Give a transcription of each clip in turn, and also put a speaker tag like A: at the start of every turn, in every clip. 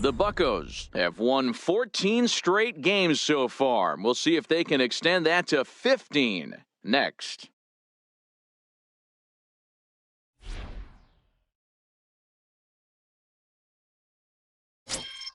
A: The Buccos have won 14 straight games so far. We'll see if they can extend that to 15 next.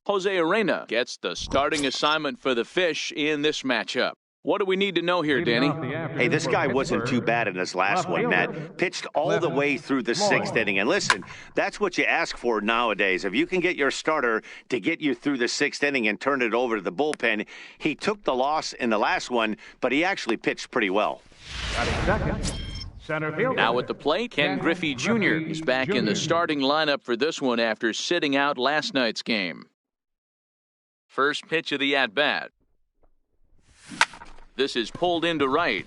A: Jose Arena gets the starting assignment for the Fish in this matchup. What do we need to know here, Danny?
B: Hey, this guy wasn't too bad in his last one, Matt. Pitched all the way through the sixth inning. And listen, that's what you ask for nowadays. If you can get your starter to get you through the sixth inning and turn it over to the bullpen, he took the loss in the last one, but he actually pitched pretty well.
A: Now at the plate, Ken Griffey Jr. is back in the starting lineup for this one after sitting out last night's game. First pitch of the at-bat. This is pulled into right.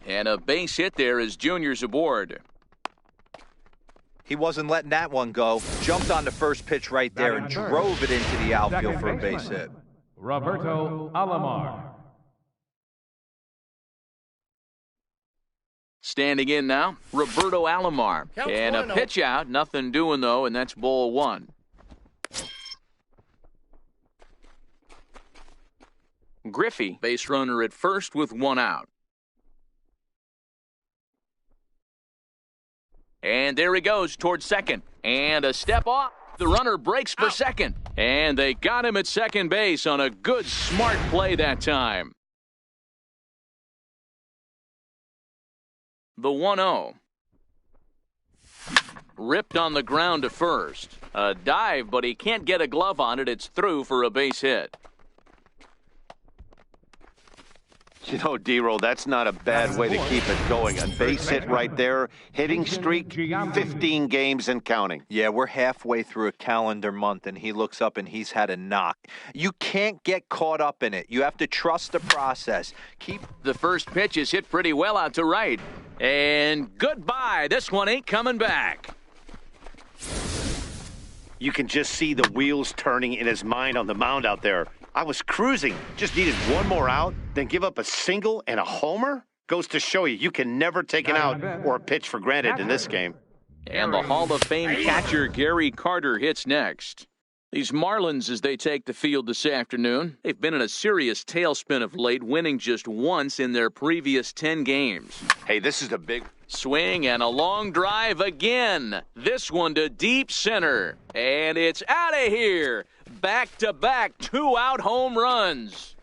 A: And a base hit there as Junior's aboard.
C: He wasn't letting that one go. Jumped on the first pitch right there and drove it into the outfield for a base hit.
D: Roberto Alomar.
A: Standing in now, Roberto Alomar. And a pitch out, nothing doing though, and that's ball one. Griffey, base runner at first with one out. And there he goes towards second. And a step off. The runner breaks for second. And they got him at second base on a good, smart play that time. The 1-0. Ripped on the ground to first. A dive, but he can't get a glove on it. It's through for a base hit.
B: You know, D-Roll, that's not a bad way to keep it going. A base hit right there. Hitting streak, 15 games and counting.
C: Yeah, we're halfway through a calendar month, and he looks up and he's had a knock. You can't get caught up in it. You have to trust the process.
A: The first pitch is hit pretty well out to right. And goodbye. This one ain't coming back.
B: You can just see the wheels turning in his mind on the mound out there. I was cruising, just needed one more out, then give up a single and a homer? Goes to show you can never take an out or a pitch for granted in this game.
A: And the Hall of Fame catcher Gary Carter hits next. These Marlins, as they take the field this afternoon, they've been in a serious tailspin of late, winning just once in their previous 10 games.
B: Hey, this is a big
A: swing and a long drive again. This one to deep center. And it's out of here. Back-to-back 2-out home runs.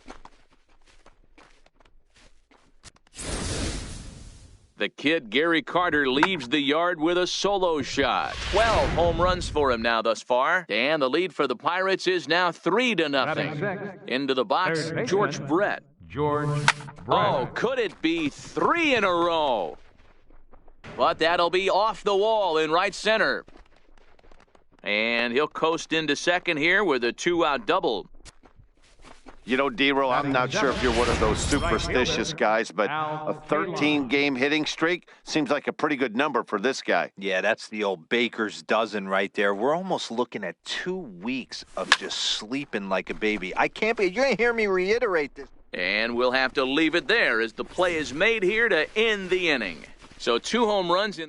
A: The kid, Gary Carter, leaves the yard with a solo shot. 12 home runs for him now thus far. And the lead for the Pirates is now 3-0. Into the box, George Brett. Oh, could it be 3 in a row? But that'll be off the wall in right center. And he'll coast into second here with a 2-out double.
B: You know, D-Roll, I'm not sure if you're one of those superstitious guys, but a 13-game hitting streak seems like a pretty good number for this guy.
C: Yeah, that's the old baker's dozen right there. We're almost looking at 2 weeks of just sleeping like a baby. I can't be. You're going to hear me reiterate this.
A: And we'll have to leave it there as the play is made here to end the inning. So 2 home runs in.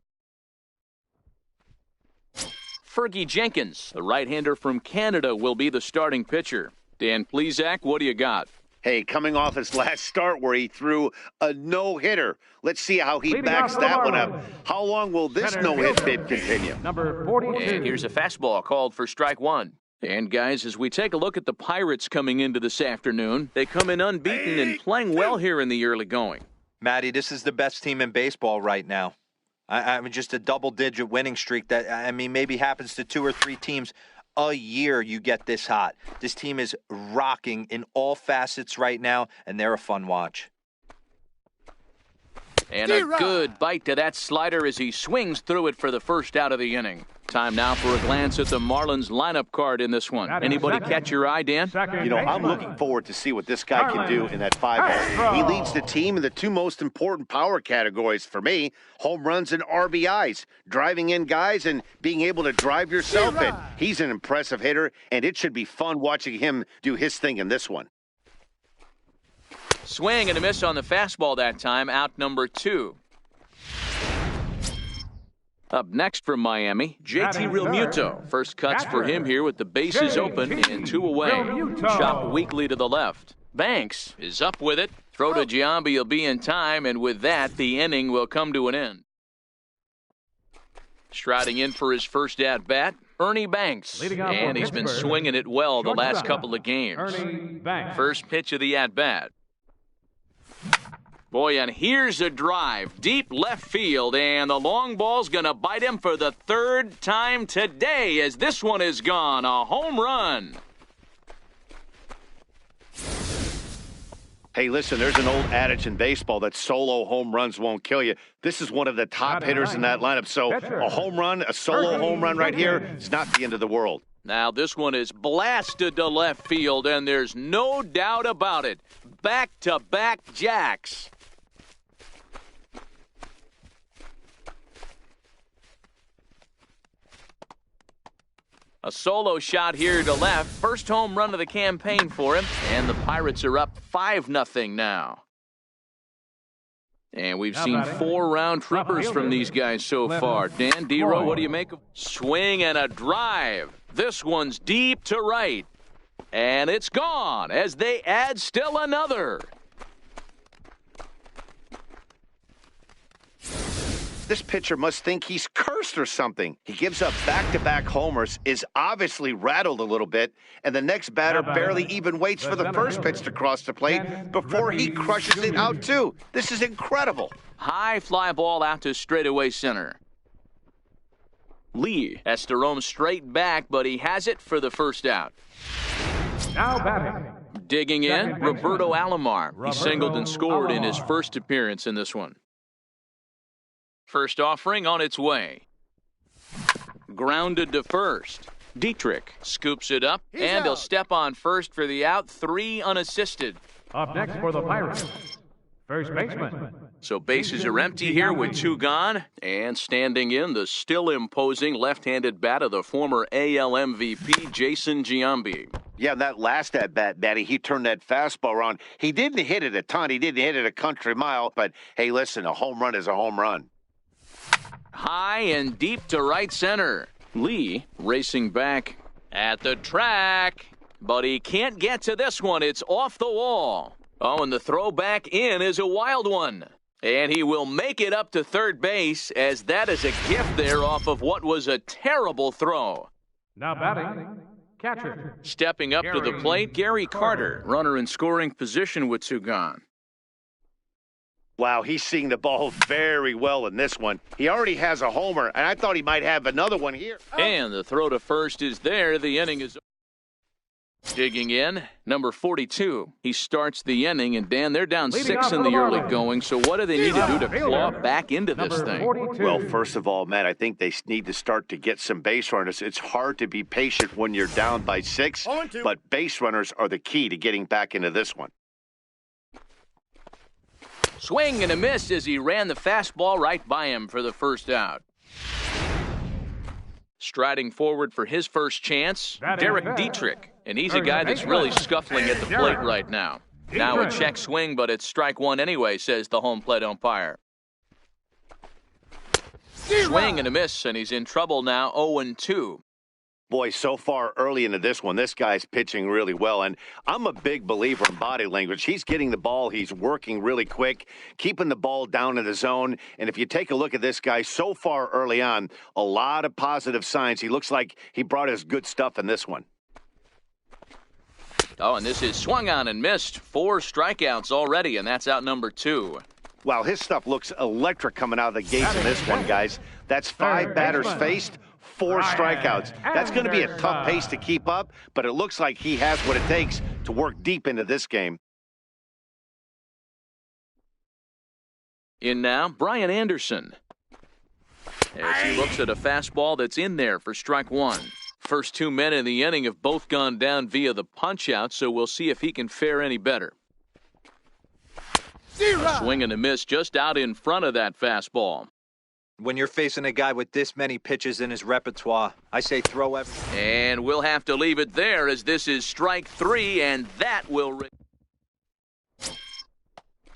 A: Fergie Jenkins, the right-hander from Canada, will be the starting pitcher. Dan Plesac, what do you got?
B: Hey, coming off his last start where he threw a no-hitter. Let's see how he backs that one up. How long will this no-hit bid continue?
D: Number 42.
A: And here's a fastball called for strike one. And, guys, as we take a look at the Pirates coming into this afternoon, they come in unbeaten and playing well here in the early going.
C: Matty, this is the best team in baseball right now. I mean, just a double-digit winning streak that, I mean, maybe happens to 2 or 3 teams a year you get this hot. This team is rocking in all facets right now, and they're a fun watch.
A: And a good bite to that slider as he swings through it for the first out of the inning. Time now for a glance at the Marlins lineup card in this one. Anybody catch your eye, Dan?
B: You know, I'm looking forward to see what this guy can do in that 5-hole. He leads the team in the 2 most important power categories for me, home runs and RBIs, driving in guys and being able to drive yourself in. He's an impressive hitter, and it should be fun watching him do his thing in this one.
A: Swing and a miss on the fastball that time, out number 2. Up next from Miami, JT Realmuto. First cuts for him here with the bases open and 2 away. Chop weakly to the left. Banks is up with it. Throw to Giambi will be in time, and with that, the inning will come to an end. Striding in for his first at-bat, Ernie Banks. And he's been swinging it well the last couple of games. First pitch of the at-bat. Boy, and here's a drive. Deep left field, and the long ball's going to bite him for the 3rd time today as this one is gone. A home run.
B: Hey, listen, there's an old adage in baseball that solo home runs won't kill you. This is one of the top hitters in that lineup. So a home run, a solo home run right here is not the end of the world.
A: Now this one is blasted to left field, and there's no doubt about it. Back-to-back jacks. A solo shot here to left. First home run of the campaign for him. And the Pirates are up 5-0 now. And we've seen 4 round trippers from these guys so far. Dan Dero, what do you make of? Swing and a drive. This one's deep to right. And it's gone as they add still another.
B: This pitcher must think he's cursed or something. He gives up back-to-back homers, is obviously rattled a little bit, and the next batter barely even waits for the first pitch to cross the plate before he crushes it out too. This is incredible.
A: High fly ball out to straightaway center. Lee has to roam straight back, but he has it for the first out.
D: Now batting.
A: Digging in, Roberto Alomar. He singled and scored in his first appearance in this one. First offering on its way. Grounded to first. Dietrich scoops it up, and he'll step on first for the out. 3 unassisted.
D: Up next for the Pirates, first baseman.
A: So bases are empty here with 2 gone. And standing in, the still imposing left-handed bat of the former AL MVP, Jason Giambi.
B: Yeah, that last at-bat, Matty, he turned that fastball around. He didn't hit it a ton. He didn't hit it a country mile. But, hey, listen, a home run is a home run.
A: High and deep to right center. Lee racing back at the track, but he can't get to this one. It's off the wall. Oh, and the throw back in is a wild one. And he will make it up to third base as that is a gift there off of what was a terrible throw.
D: Now batting, catcher.
A: Stepping up to the plate, Gary Carter. Runner in scoring position with 2 gone.
B: Wow, he's seeing the ball very well in this one. He already has a homer, and I thought he might have another one here.
A: And the throw to first is there. The inning is digging in. Number 42. He starts the inning, and Dan, they're down 6 in the early going. So what do they need to do to claw back into this thing?
B: Well, first of all, Matt, I think they need to start to get some base runners. It's hard to be patient when you're down by 6, but base runners are the key to getting back into this one.
A: Swing and a miss as he ran the fastball right by him for the first out. Striding forward for his first chance, Derek Dietrich. And he's a guy that's really scuffling at the plate right now. Now a check swing, but it's strike 1 anyway, says the home plate umpire. Swing and a miss, and he's in trouble now, 0-2.
B: Boy, so far early into this one, this guy's pitching really well, and I'm a big believer in body language. He's getting the ball, he's working really quick, keeping the ball down in the zone, and if you take a look at this guy so far early on, a lot of positive signs. He looks like he brought his good stuff in this one.
A: Oh, and this is swung on and missed. 4 strikeouts already, and that's out number 2.
B: Wow, his stuff looks electric coming out of the gates in this one, guys. That's 5 batters faced. 4 strikeouts. That's going to be a tough pace to keep up, but it looks like he has what it takes to work deep into this game.
A: In now, Brian Anderson. As he looks at a fastball that's in there for strike 1. First 2 men in the inning have both gone down via the punch-out, so we'll see if he can fare any better. A swing and a miss just out in front of that fastball.
C: When you're facing a guy with this many pitches in his repertoire, I say throw everything.
A: And we'll have to leave it there as this is strike 3, and that will...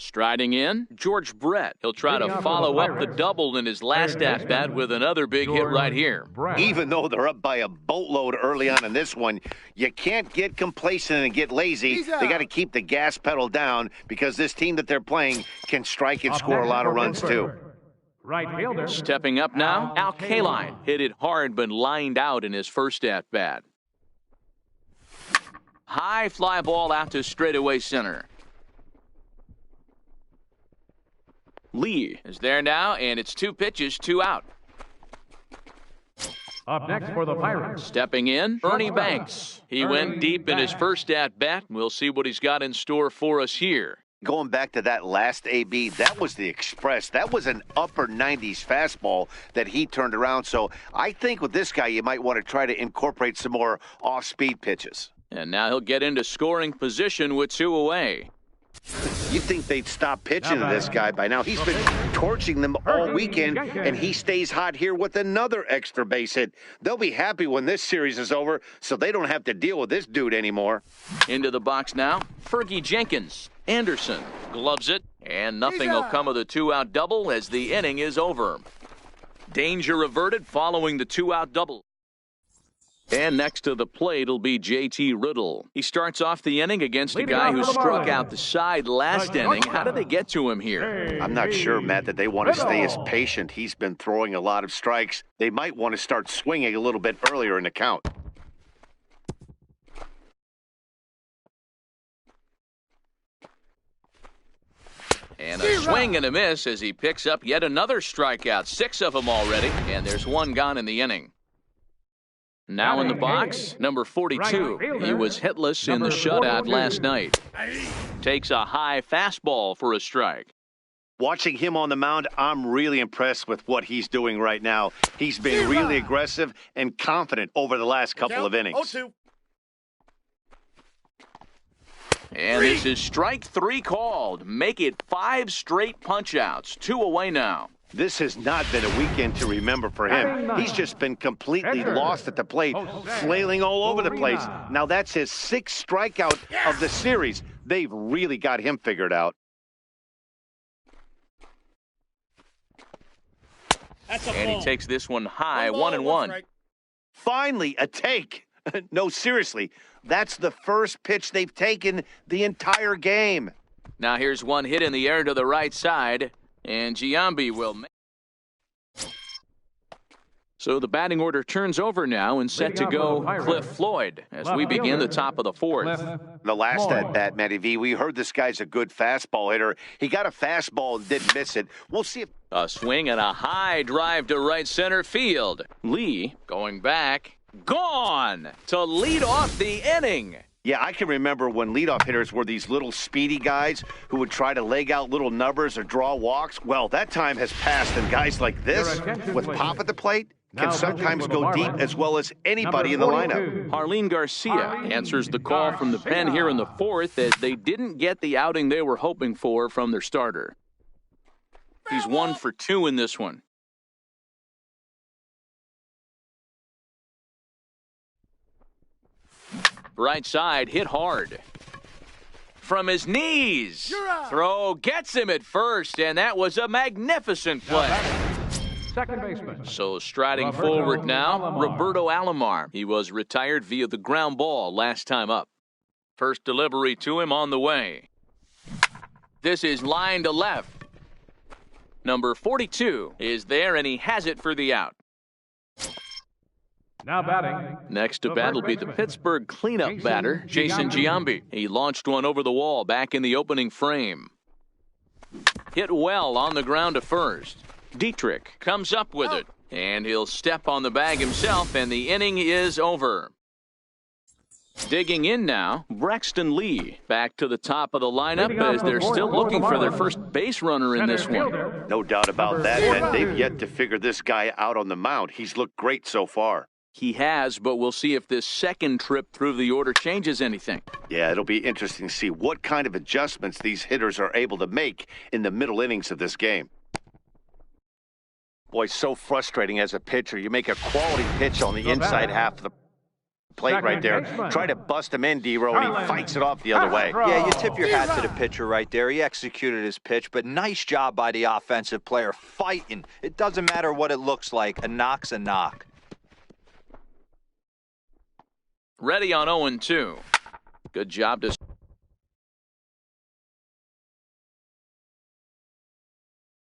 A: Striding in, George Brett. He'll try to follow up the double in his last at-bat with another big hit right here.
B: Even though they're up by a boatload early on in this one, you can't get complacent and get lazy. They got to keep the gas pedal down because this team that they're playing can strike and score a lot of runs too.
D: Right fielder.
A: Stepping up now, Al Kaline. Hit it hard but lined out in his first at-bat. High fly ball out to straightaway center. Lee is there now, and it's 2 pitches, 2 out.
D: Up next for the Pirates.
A: Stepping in, Ernie Banks. He went deep in his first at-bat. We'll see what he's got in store for us here.
B: Going back to that last AB, that was the express. That was an upper 90s fastball that he turned around. So I think with this guy, you might want to try to incorporate some more off-speed pitches.
A: And now he'll get into scoring position with 2 away.
B: You'd think they'd stop pitching to this guy by now. He's been torching them all weekend, and he stays hot here with another extra base hit. They'll be happy when this series is over, so they don't have to deal with this dude anymore.
A: Into the box now, Fergie Jenkins. Anderson gloves it, and nothing will come of the 2-out double as the inning is over. Danger averted following the 2-out double. And next to the plate will be J.T. Riddle. He starts off the inning against a guy who struck out the side last inning. How did they get to him here?
B: I'm not sure, Matt, that they want to stay as patient. He's been throwing a lot of strikes. They might want to start swinging a little bit earlier in the count.
A: And a swing and a miss as he picks up yet another strikeout. 6 of them already, and there's 1 gone in the inning. Now in the box, number 42. He was hitless in the shutout last night. Takes a high fastball for a strike.
B: Watching him on the mound, I'm really impressed with what he's doing right now. He's been really aggressive and confident over the last couple of innings.
A: And this is strike 3 called. Make it 5 straight punch-outs. 2 away now.
B: This has not been a weekend to remember for him. He's just been completely lost at the plate, flailing all over the place. Now that's his 6th strikeout of the series. They've really got him figured out.
A: And he takes this one high, 1-1.
B: Finally, a take. No, seriously, that's the first pitch they've taken the entire game.
A: Now here's one hit in the air to the right side. And Giambi will make. So the batting order turns over now and set to go Cliff Floyd as we begin the top of the 4th.
B: The last at-bat, Matty V, we heard this guy's a good fastball hitter. He got a fastball and didn't miss it. We'll see if...
A: A swing and a high drive to right center field. Lee going back. Gone to lead off the inning.
B: Yeah, I can remember when leadoff hitters were these little speedy guys who would try to leg out little numbers or draw walks. Well, that time has passed, and guys like this, with pop at the plate, can sometimes go deep as well as anybody in the lineup.
A: Harleen Garcia answers the call from the pen here in the 4th as they didn't get the outing they were hoping for from their starter. He's 1 for 2 in this one. Right side, hit hard. From his knees. Throw gets him at first, and that was a magnificent play.
D: Second baseman.
A: So striding forward now, Roberto Alomar. He was retired via the ground ball last time up. First delivery to him on the way. This is line to left. Number 42 is there, and he has it for the out.
D: Now batting.
A: Next to bat will be the Pittsburgh cleanup batter, Jason Giambi. He launched one over the wall back in the opening frame. Hit well on the ground to first. Dietrich comes up with it, and he'll step on the bag himself, and the inning is over. Digging in now, Braxton Lee back to the top of the lineup as they're still looking for their first base runner in this one.
B: No doubt about that, and they've yet to figure this guy out on the mound. He's looked great so far.
A: He has, but we'll see if this second trip through the order changes anything.
B: Yeah, it'll be interesting to see what kind of adjustments these hitters are able to make in the middle innings of this game. Boy, so frustrating as a pitcher. You make a quality pitch on the inside half of the plate right there. Try to bust him in, D-Row, and he fights it off the other way.
C: Yeah, you tip your hat to the pitcher right there. He executed his pitch, but nice job by the offensive player fighting. It doesn't matter what it looks like. A knock's a knock.
A: Ready on 0-2. Good job to